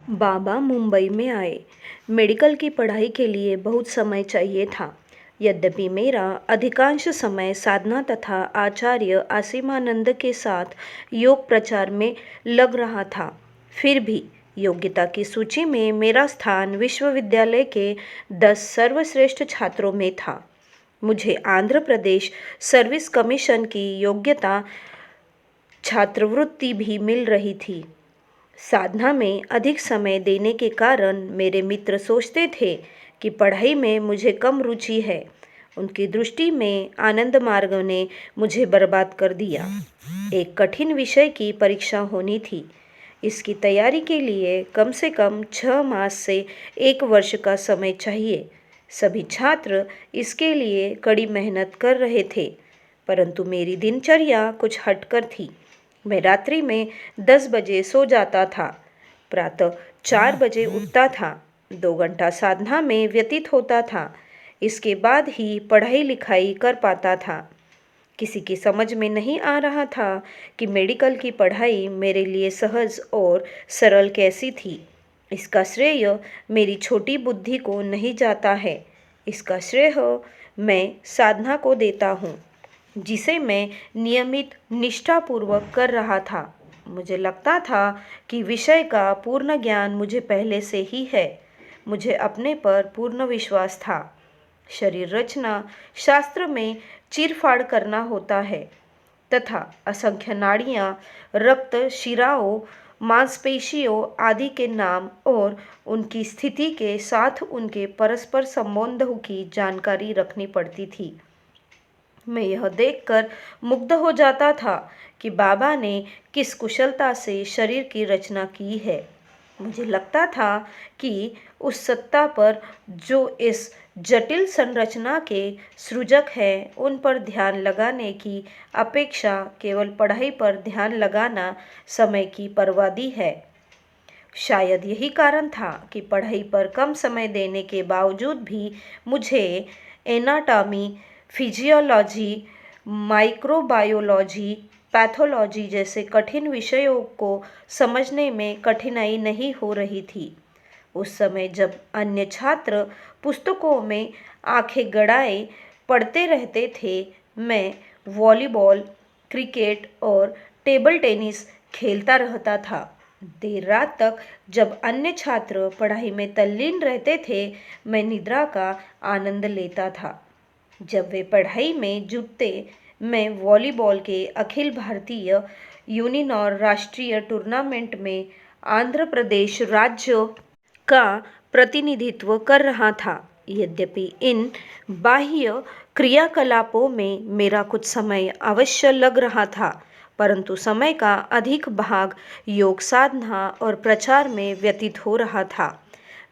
बाबा मुंबई में आए। मेडिकल की पढ़ाई के लिए बहुत समय चाहिए था। यद्यपि मेरा अधिकांश समय साधना तथा आचार्य आसिमानंद के साथ योग प्रचार में लग रहा था, फिर भी योग्यता की सूची में मेरा स्थान विश्वविद्यालय के 10 सर्वश्रेष्ठ छात्रों में था। मुझे आंध्र प्रदेश सर्विस कमीशन की योग्यता छात्रवृत्ति भी मिल रही थी। साधना में अधिक समय देने के कारण मेरे मित्र सोचते थे कि पढ़ाई में मुझे कम रुचि है। उनकी दृष्टि में आनंद मार्ग ने मुझे बर्बाद कर दिया। एक कठिन विषय की परीक्षा होनी थी। इसकी तैयारी के लिए कम से कम 6 मास से 1 वर्ष का समय चाहिए। सभी छात्र इसके लिए कड़ी मेहनत कर रहे थे, परंतु मेरी दिनचर्या कुछ हटकर थी। मैं रात्रि में 10 बजे सो जाता था, प्रातः 4 बजे उठता था, 2 घंटा साधना में व्यतीत होता था। इसके बाद ही पढ़ाई लिखाई कर पाता था। किसी की समझ में नहीं आ रहा था कि मेडिकल की पढ़ाई मेरे लिए सहज और सरल कैसी थी। इसका श्रेय मेरी छोटी बुद्धि को नहीं जाता है। इसका श्रेय मैं साधना को देता हूँ, जिसे मैं नियमित निष्ठापूर्वक कर रहा था। मुझे लगता था कि विषय का पूर्ण ज्ञान मुझे पहले से ही है। मुझे अपने पर पूर्ण विश्वास था। शरीर रचना शास्त्र में चीरफाड़ करना होता है तथा असंख्य नाड़ियाँ, रक्त शिराओं, मांसपेशियों आदि के नाम और उनकी स्थिति के साथ उनके परस्पर संबंधों की जानकारी रखनी पड़ती थी। मैं यह देखकर मुग्ध हो जाता था कि बाबा ने किस कुशलता से शरीर की रचना की है। मुझे लगता था कि उस सत्ता पर जो इस जटिल संरचना के सृजक हैं, उन पर ध्यान लगाने की अपेक्षा केवल पढ़ाई पर ध्यान लगाना समय की बर्बादी है। शायद यही कारण था कि पढ़ाई पर कम समय देने के बावजूद भी मुझे एनाटॉमी, फिजियोलॉजी, माइक्रोबायोलॉजी, पैथोलॉजी जैसे कठिन विषयों को समझने में कठिनाई नहीं हो रही थी। उस समय जब अन्य छात्र पुस्तकों में आंखें गड़ाए पढ़ते रहते थे, मैं वॉलीबॉल, क्रिकेट और टेबल टेनिस खेलता रहता था। देर रात तक जब अन्य छात्र पढ़ाई में तल्लीन रहते थे, मैं निद्रा का आनंद लेता था। जब वे पढ़ाई में जुटते, मैं वॉलीबॉल के अखिल भारतीय यूनियन और राष्ट्रीय टूर्नामेंट में आंध्र प्रदेश राज्य का प्रतिनिधित्व कर रहा था। यद्यपि इन बाह्य क्रियाकलापों में मेरा कुछ समय अवश्य लग रहा था, परंतु समय का अधिक भाग योग साधना और प्रचार में व्यतीत हो रहा था।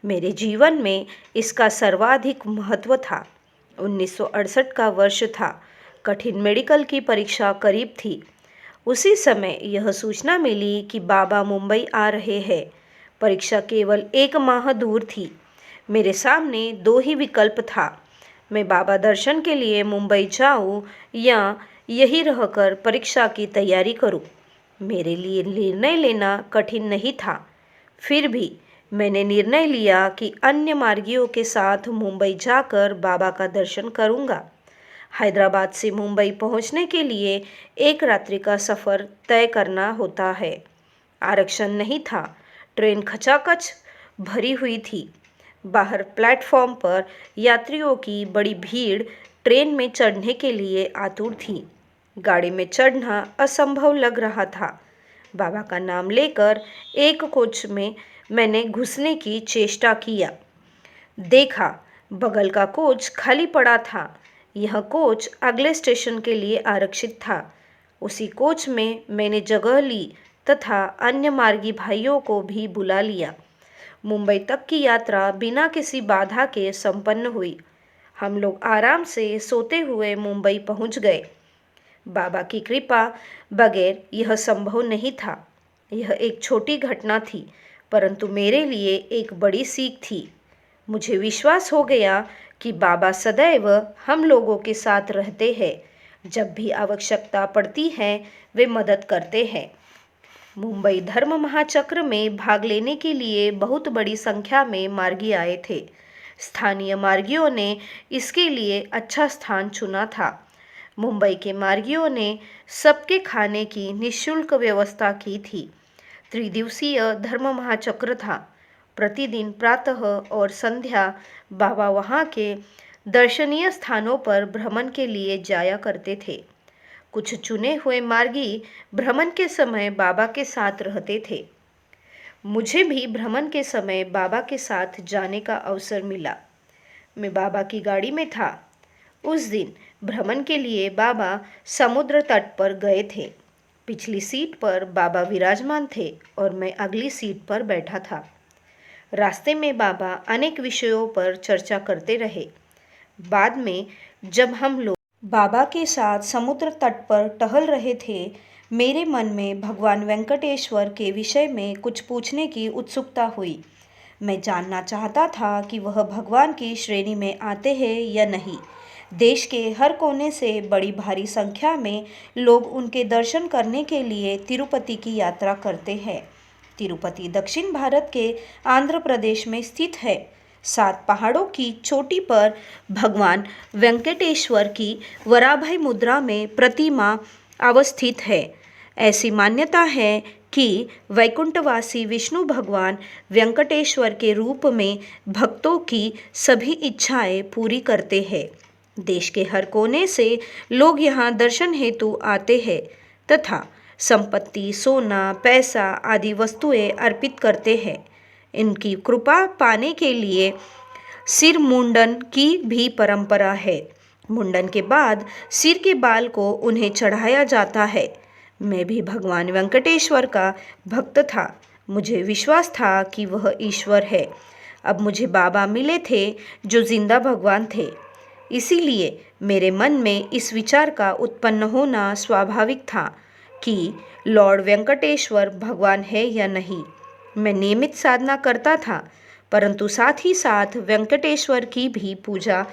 मेरे जीवन में इसका सर्वाधिक महत्व था। 1968 का वर्ष था। कठिन मेडिकल की परीक्षा करीब थी। उसी समय यह सूचना मिली कि बाबा मुंबई आ रहे हैं। परीक्षा केवल 1 माह दूर थी। मेरे सामने 2 ही विकल्प था। मैं बाबा दर्शन के लिए मुंबई जाऊं या यहीं रहकर परीक्षा की तैयारी करूं। मेरे लिए निर्णय लेना कठिन नहीं था। फिर भी मैंने निर्णय लिया कि अन्य मार्गियों के साथ मुंबई जाकर बाबा का दर्शन करूंगा। हैदराबाद से मुंबई पहुंचने के लिए 1 रात्रि का सफ़र तय करना होता है। आरक्षण नहीं था। ट्रेन खचाखच भरी हुई थी। बाहर प्लेटफॉर्म पर यात्रियों की बड़ी भीड़ ट्रेन में चढ़ने के लिए आतुर थी। गाड़ी में चढ़ना असंभव लग रहा था। बाबा का नाम लेकर एक कोच में मैंने घुसने की चेष्टा किया। देखा, बगल का कोच खाली पड़ा था। यह कोच अगले स्टेशन के लिए आरक्षित था। उसी कोच में मैंने जगह ली तथा अन्य मार्गी भाइयों को भी बुला लिया। मुंबई तक की यात्रा बिना किसी बाधा के संपन्न हुई। हम लोग आराम से सोते हुए मुंबई पहुंच गए। बाबा की कृपा बगैर यह संभव नहीं था। यह एक छोटी घटना थी, परंतु मेरे लिए एक बड़ी सीख थी। मुझे विश्वास हो गया कि बाबा सदैव हम लोगों के साथ रहते हैं। जब भी आवश्यकता पड़ती है, वे मदद करते हैं। मुंबई धर्म महाचक्र में भाग लेने के लिए बहुत बड़ी संख्या में मार्गी आए थे। स्थानीय मार्गियों ने इसके लिए अच्छा स्थान चुना था। मुंबई के मार्गियों ने सबके खाने की निःशुल्क व्यवस्था की थी। त्रिदिवसीय धर्म महाचक्र था। प्रतिदिन प्रातः और संध्या बाबा वहाँ के दर्शनीय स्थानों पर भ्रमण के लिए जाया करते थे। कुछ चुने हुए मार्गी भ्रमण के समय बाबा के साथ रहते थे। मुझे भी भ्रमण के समय बाबा के साथ जाने का अवसर मिला। मैं बाबा की गाड़ी में था। उस दिन भ्रमण के लिए बाबा समुद्र तट पर गए थे। पिछली सीट पर बाबा विराजमान थे और मैं अगली सीट पर बैठा था। रास्ते में बाबा अनेक विषयों पर चर्चा करते रहे। बाद में जब हम लोग बाबा के साथ समुद्र तट पर टहल रहे थे, मेरे मन में भगवान वेंकटेश्वर के विषय में कुछ पूछने की उत्सुकता हुई। मैं जानना चाहता था कि वह भगवान की श्रेणी में आते हैं या नहीं। देश के हर कोने से बड़ी भारी संख्या में लोग उनके दर्शन करने के लिए तिरुपति की यात्रा करते हैं। तिरुपति दक्षिण भारत के आंध्र प्रदेश में स्थित है। 7 पहाड़ों की चोटी पर भगवान वेंकटेश्वर की वराभय मुद्रा में प्रतिमा अवस्थित है। ऐसी मान्यता है कि वैकुंठवासी विष्णु भगवान वेंकटेश्वर के रूप में भक्तों की सभी इच्छाएं पूरी करते हैं। देश के हर कोने से लोग यहाँ दर्शन हेतु आते हैं तथा संपत्ति, सोना, पैसा आदि वस्तुएं अर्पित करते हैं। इनकी कृपा पाने के लिए सिर मुंडन की भी परंपरा है। मुंडन के बाद सिर के बाल को उन्हें चढ़ाया जाता है। मैं भी भगवान वेंकटेश्वर का भक्त था। मुझे विश्वास था कि वह ईश्वर है। अब मुझे बाबा मिले थे जो जिंदा भगवान थे। इसीलिए मेरे मन में इस विचार का उत्पन्न होना स्वाभाविक था कि लॉर्ड वेंकटेश्वर भगवान है या नहीं। मैं नियमित साधना करता था, परंतु साथ ही साथ वेंकटेश्वर की भी पूजा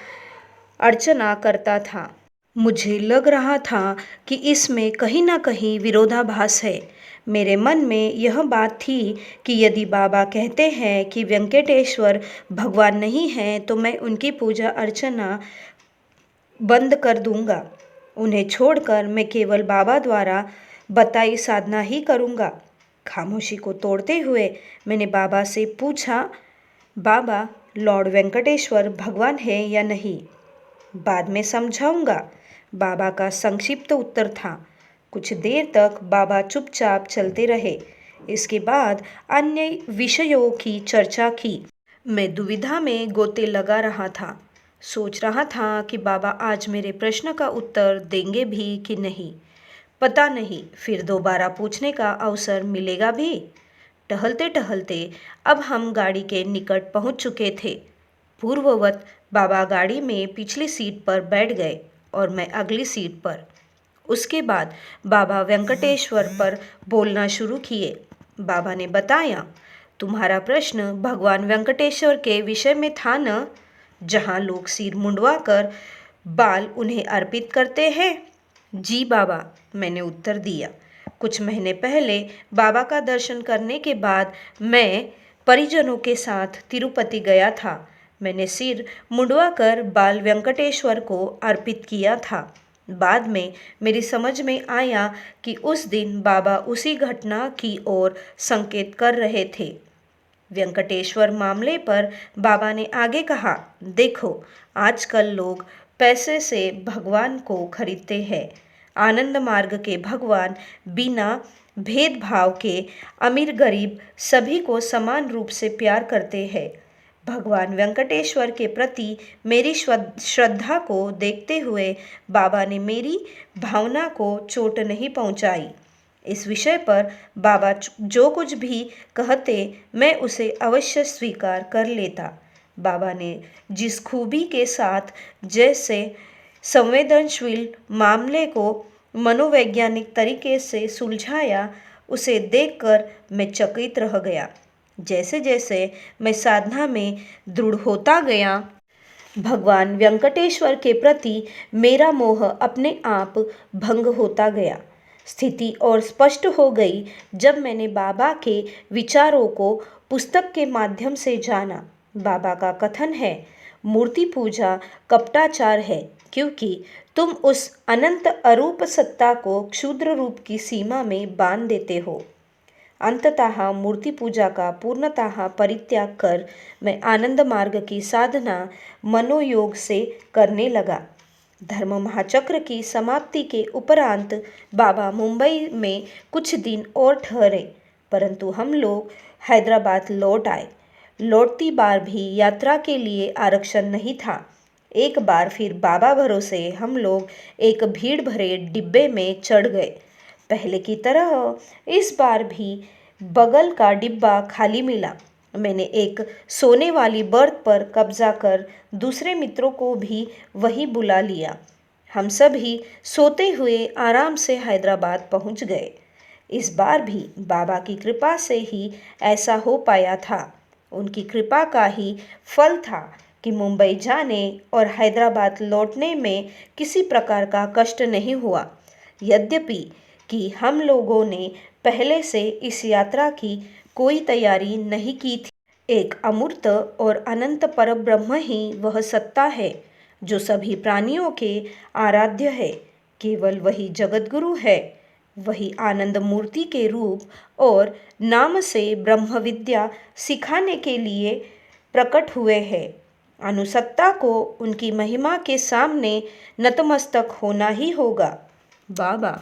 अर्चना करता था। मुझे लग रहा था कि इसमें कहीं ना कहीं विरोधाभास है। मेरे मन में यह बात थी कि यदि बाबा कहते हैं कि वेंकटेश्वर भगवान नहीं है तो मैं उनकी पूजा अर्चना बंद कर दूंगा। उन्हें छोड़कर मैं केवल बाबा द्वारा बताई साधना ही करूंगा। खामोशी को तोड़ते हुए मैंने बाबा से पूछा, बाबा, लॉर्ड वेंकटेश्वर भगवान है या नहीं? बाद में समझाऊंगा, बाबा का संक्षिप्त उत्तर था। कुछ देर तक बाबा चुपचाप चलते रहे। इसके बाद अन्य विषयों की चर्चा की। मैं दुविधा में गोते लगा रहा था। सोच रहा था कि बाबा आज मेरे प्रश्न का उत्तर देंगे भी कि नहीं। पता नहीं फिर दोबारा पूछने का अवसर मिलेगा भी। टहलते टहलते अब हम गाड़ी के निकट पहुंच चुके थे। पूर्ववत बाबा गाड़ी में पिछली सीट पर बैठ गए और मैं अगली सीट पर। उसके बाद बाबा वेंकटेश्वर पर बोलना शुरू किए। बाबा ने बताया, तुम्हारा प्रश्न भगवान वेंकटेश्वर के विषय में था न, जहाँ लोग सिर मुंडवा कर बाल उन्हें अर्पित करते हैं। जी बाबा, मैंने उत्तर दिया। कुछ महीने पहले बाबा का दर्शन करने के बाद मैं परिजनों के साथ तिरुपति गया था। मैंने सिर मुंडवाकर बाल वेंकटेश्वर को अर्पित किया था। बाद में मेरी समझ में आया कि उस दिन बाबा उसी घटना की ओर संकेत कर रहे थे। वेंकटेश्वर मामले पर बाबा ने आगे कहा, देखो, आजकल लोग पैसे से भगवान को खरीदते हैं। आनंद मार्ग के भगवान बिना भेदभाव के अमीर गरीब सभी को समान रूप से प्यार करते हैं। भगवान वेंकटेश्वर के प्रति मेरी श्रद्धा को देखते हुए बाबा ने मेरी भावना को चोट नहीं पहुंचाई। इस विषय पर बाबा जो कुछ भी कहते मैं उसे अवश्य स्वीकार कर लेता। बाबा ने जिस खूबी के साथ जैसे संवेदनशील मामले को मनोवैज्ञानिक तरीके से सुलझाया, उसे देखकर मैं चकित रह गया। जैसे जैसे मैं साधना में दृढ़ होता गया, भगवान वेंकटेश्वर के प्रति मेरा मोह अपने आप भंग होता गया। स्थिति और स्पष्ट हो गई जब मैंने बाबा के विचारों को पुस्तक के माध्यम से जाना। बाबा का कथन है, मूर्ति पूजा कपटाचार है, क्योंकि तुम उस अनंत अरूप सत्ता को क्षुद्र रूप की सीमा में बांध देते हो। अंततः मूर्ति पूजा का पूर्णतः परित्याग कर मैं आनंद मार्ग की साधना मनोयोग से करने लगा। धर्म महाचक्र की समाप्ति के उपरांत बाबा मुंबई में कुछ दिन और ठहरे, परंतु हम लोग हैदराबाद लौट आए। लौटती बार भी यात्रा के लिए आरक्षण नहीं था। एक बार फिर बाबा भरोसे हम लोग एक भीड़ भरे डिब्बे में चढ़ गए। पहले की तरह इस बार भी बगल का डिब्बा खाली मिला। मैंने एक सोने वाली बर्थ पर कब्जा कर दूसरे मित्रों को भी वही बुला लिया। हम सभी सोते हुए आराम से हैदराबाद पहुंच गए। इस बार भी बाबा की कृपा से ही ऐसा हो पाया था। उनकी कृपा का ही फल था कि मुंबई जाने और हैदराबाद लौटने में किसी प्रकार का कष्ट नहीं हुआ। यद्यपि कि हम लोगों ने पहले से इस यात्रा की कोई तैयारी नहीं की थी। एक अमूर्त और अनंत परब्रह्म ही वह सत्ता है जो सभी प्राणियों के आराध्य है। केवल वही जगतगुरु है। वही आनंद मूर्ति के रूप और नाम से ब्रह्म विद्या सिखाने के लिए प्रकट हुए हैं। अनुसत्ता को उनकी महिमा के सामने नतमस्तक होना ही होगा। बाबा।